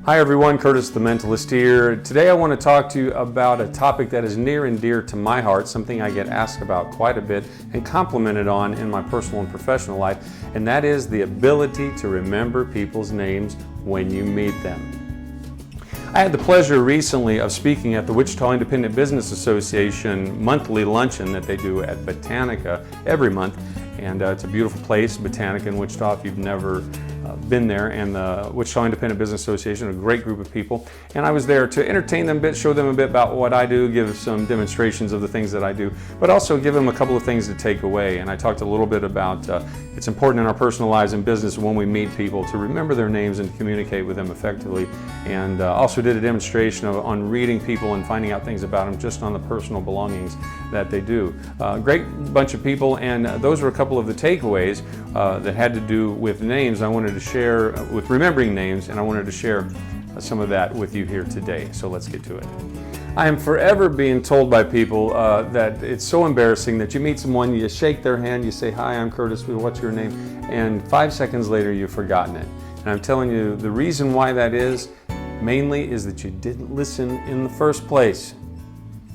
Hi everyone, Curtis the Mentalist here. Today I want to talk to you about a topic that is near and dear to my heart, something I get asked about quite a bit and complimented on in my personal and professional life, and that is the ability to remember people's names when you meet them. I had the pleasure recently of speaking at the Wichita Independent Business Association monthly luncheon that they do at Botanica every month, and it's a beautiful place, Botanica in Wichita, if you've never been there, and the Wichita Independent Business Association, a great group of people. And I was there to entertain them a bit, show them a bit about what I do, give some demonstrations of the things that I do, but also give them a couple of things to take away. And I talked a little bit about it's important in our personal lives and business when we meet people to remember their names and communicate with them effectively. And also did a demonstration on reading people and finding out things about them just on the personal belongings that they do. Great bunch of people, and those were a couple of the takeaways that had to do with names I wanted to share, with remembering names, and I wanted to share some of that with you here today. So let's get to it. I am forever being told by people that it's so embarrassing that you meet someone, you shake their hand, you say, "Hi, I'm Curtis, what's your name?" And 5 seconds later you've forgotten it. And I'm telling you, the reason why that is, mainly is that you didn't listen in the first place.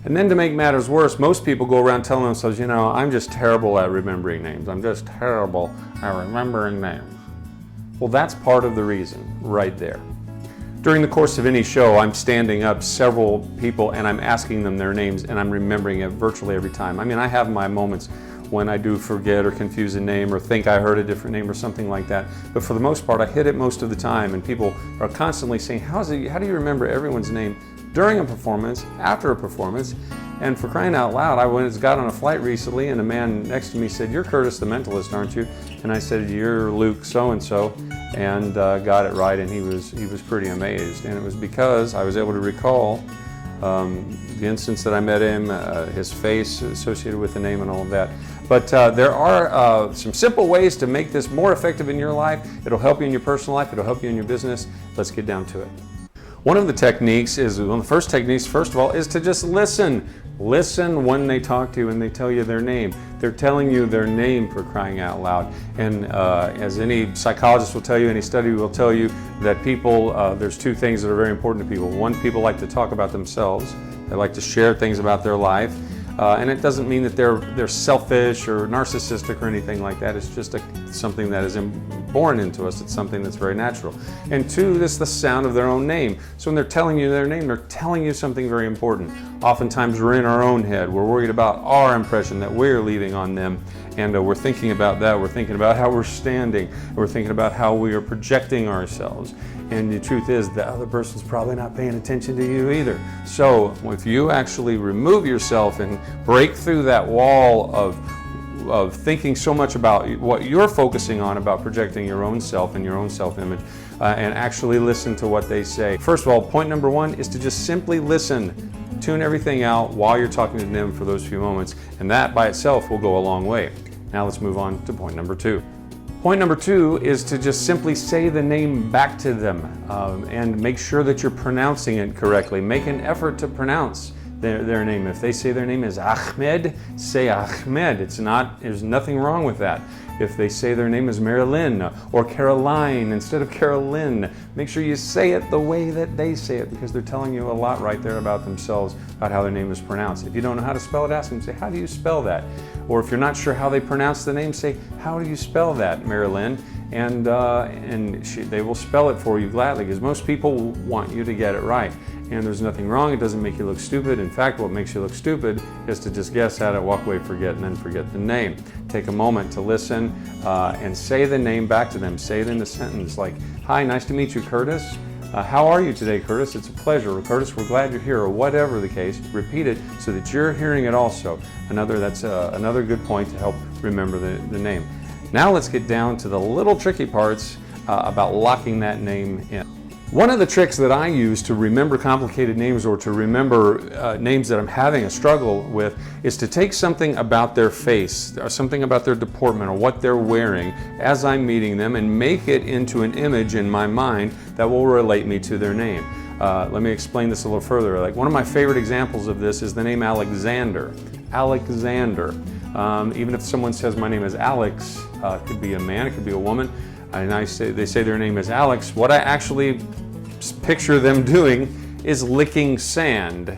And then to make matters worse, most people go around telling themselves, you know, I'm just terrible at remembering names. I'm just terrible at remembering names. Well, that's part of the reason right there. During the course of any show, I'm standing up several people and I'm asking them their names, and I'm remembering it virtually every time. I mean, I have my moments when I do forget or confuse a name or think I heard a different name or something like that. But for the most part, I hit it most of the time, and people are constantly saying, how do you remember everyone's name during a performance, after a performance? And for crying out loud, I got on a flight recently and a man next to me said, "You're Curtis the Mentalist, aren't you?" And I said, "You're Luke so-and-so," and got it right, and he was pretty amazed. And it was because I was able to recall the instance that I met him, his face associated with the name and all of that. But there are some simple ways to make this more effective in your life. It'll help you in your personal life, it'll help you in your business. Let's get down to it. One of the techniques is, one of the first techniques, first of all, is to just listen. Listen when they talk to you and they tell you their name. They're telling you their name, for crying out loud. And as any psychologist will tell you, any study will tell you, that people, there's two things that are very important to people. One, people like to talk about themselves. They like to share things about their life. And it doesn't mean that they're selfish or narcissistic or anything like that. It's just something that is born into us. It's something that's very natural. And two, it's the sound of their own name. So when they're telling you their name, they're telling you something very important. Oftentimes we're in our own head. We're worried about our impression that we're leaving on them. And we're thinking about that. We're thinking about how we're standing. We're thinking about how we are projecting ourselves. And the truth is, the other person's probably not paying attention to you either. So if you actually remove yourself and break through that wall of thinking so much about what you're focusing on, about projecting your own self and your own self-image, and actually listen to what they say. First of all, point number one is to just simply listen. Tune everything out while you're talking to them for those few moments, and that by itself will go a long way. Now let's move on to point number two. Point number two is to just simply say the name back to them, and make sure that you're pronouncing it correctly. Make an effort to pronounce their name. If they say their name is Ahmed, say Ahmed. There's nothing wrong with that. If they say their name is Marilyn or Caroline instead of Carolyn, make sure you say it the way that they say it, because they're telling you a lot right there about themselves, about how their name is pronounced. If you don't know how to spell it, ask them, say, "How do you spell that?" Or if you're not sure how they pronounce the name, say, "How do you spell that, Marilyn?" And they will spell it for you gladly, because most people want you to get it right. And there's nothing wrong. It doesn't make you look stupid. In fact, what makes you look stupid is to just guess at it, walk away, forget, and then forget the name. Take a moment to listen and say the name back to them. Say it in a sentence like, "Hi, nice to meet you, Curtis. How are you today, Curtis? It's a pleasure. Or, Curtis, we're glad you're here," or whatever the case. Repeat it so that you're hearing it also. That's another good point to help remember the name. Now let's get down to the little tricky parts about locking that name in. One of the tricks that I use to remember complicated names, or to remember names that I'm having a struggle with, is to take something about their face, or something about their deportment, or what they're wearing as I'm meeting them, and make it into an image in my mind that will relate me to their name. Let me explain this a little further. Like, one of my favorite examples of this is the name Alexander. Alexander. Even if someone says my name is Alex, it could be a man, it could be a woman, and they say their name is Alex, what I actually picture them doing is licking sand.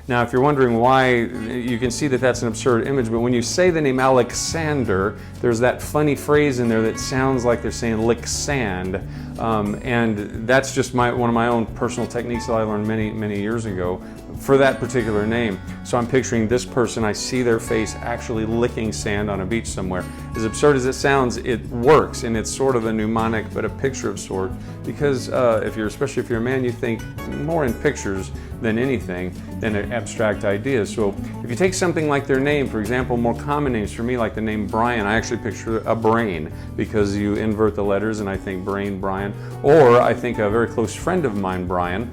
Now, if you're wondering why, you can see that that's an absurd image, but when you say the name Alexander, there's that funny phrase in there that sounds like they're saying lick sand. And that's just one of my own personal techniques that I learned many years ago for that particular name. So I'm picturing this person, I see their face actually licking sand on a beach somewhere. As absurd as it sounds, it works, and it's sort of a mnemonic, but a picture of sort, because especially if you're a man, you think more in pictures than anything, than abstract ideas. So if you take something like their name, for example, more common names for me, like the name Brian, I actually picture a brain, because you invert the letters and I think brain, Brian. Or I think a very close friend of mine, Brian,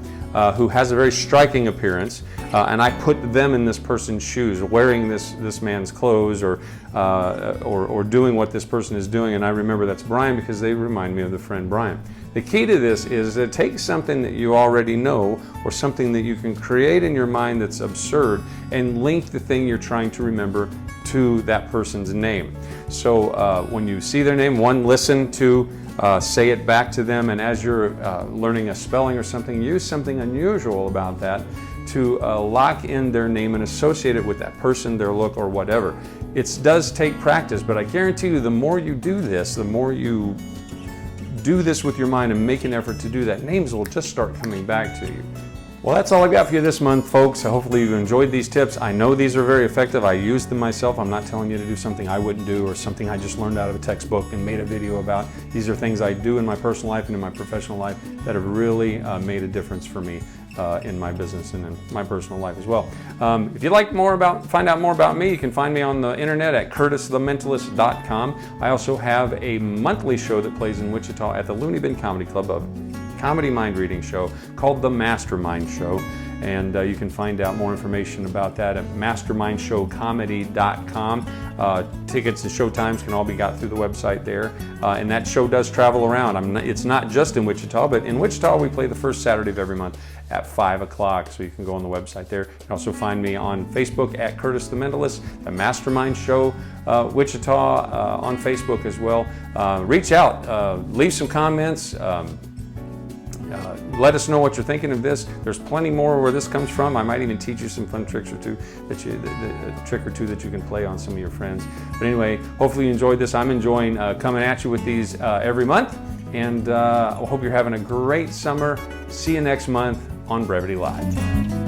who has a very striking appearance, and I put them in this person's shoes, wearing this man's clothes, or doing what this person is doing, and I remember that's Brian because they remind me of the friend Brian. The key to this is to take something that you already know, or something that you can create in your mind that's absurd, and link the thing you're trying to remember to that person's name. So when you see their name, listen to say it back to them, and as you're learning a spelling or something, use something unusual about that to lock in their name and associate it with that person, their look, or whatever. It does take practice, but I guarantee you the more you do this, the more you do this with your mind and make an effort to do that, names will just start coming back to you. Well, that's all I've got for you this month, folks. Hopefully you enjoyed these tips. I know these are very effective. I use them myself. I'm not telling you to do something I wouldn't do or something I just learned out of a textbook and made a video about. These are things I do in my personal life and in my professional life that have really made a difference for me in my business and in my personal life as well. If you'd like find out more about me, you can find me on the internet at curtisthementalist.com. I also have a monthly show that plays in Wichita at the Looney Bin Comedy Club, a comedy mind reading show called The Mastermind Show. And you can find out more information about that at mastermindshowcomedy.com. Tickets and show times can all be got through the website there. And that show does travel around. It's not just in Wichita, but in Wichita we play the first Saturday of every month at 5 o'clock. So you can go on the website there. You can also find me on Facebook at Curtis the Mentalist, The Mastermind Show Wichita on Facebook as well. Reach out, leave some comments. Let us know what you're thinking of this. There's plenty more where this comes from. I might even teach you some fun tricks or two a trick or two that you can play on some of your friends. But anyway, hopefully you enjoyed this. I'm enjoying coming at you with these every month, and I hope you're having a great summer. See you next month on Brevity Live.